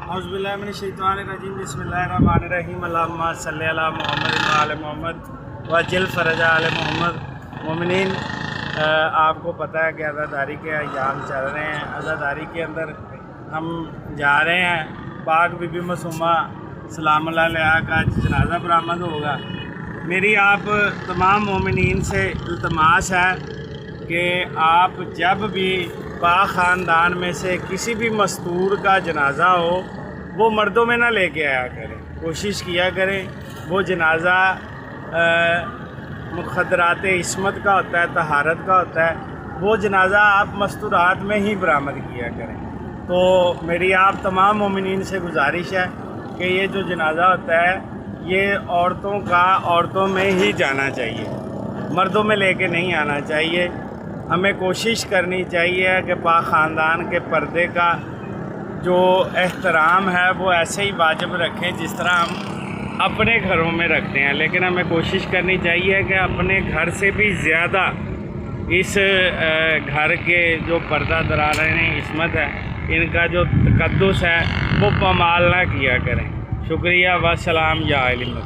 औज़ुबिल्लाहिमिनश्शैतानिर्रजीम बिस्मिल्लाहिर्रहमानिर्रहीम अल्लाहुम्मा सल्लि अला मुहम्मद व आले मोहम्मद वअज्जिल फ़रजा आले मोहम्मद। मोमिनीन, आपको पता है कि अज़ादारी के अय्याम चल रहे हैं। अज़ादारी के अंदर हम जा रहे हैं। पाक बीबी मासूमा सलामुल्लाह अलैहा का जनाज़ा बरामद होगा। मेरी आप तमाम मोमिनीन से इल्तमास है कि आप जब भी पाक ख़ानदान में से किसी भी मस्तूर का जनाज़ा हो वो मर्दों में ना लेके आया करें। कोशिश किया करें वो जनाज़ा मुखदरात इस्मत का होता है, तहारत का होता है, वो जनाज़ा आप मस्तूरात में ही बरामद किया करें। तो मेरी आप तमाम मोमिनीन से गुजारिश है कि ये जो जनाज़ा होता है ये औरतों का औरतों में ही जाना चाहिए, मर्दों में लेके नहीं आना चाहिए। हमें कोशिश करनी चाहिए कि पाक ख़ानदान के पर्दे का जो एहतराम है वो ऐसे ही वाजिब रखें जिस तरह हम अपने घरों में रखते हैं। लेकिन हमें कोशिश करनी चाहिए कि अपने घर से भी ज़्यादा इस घर के जो पर्दा दराराने इस्मत है, इनका जो तक़द्दुस है वो पामाल ना किया करें। शुक्रिया व सलाम या इल्म।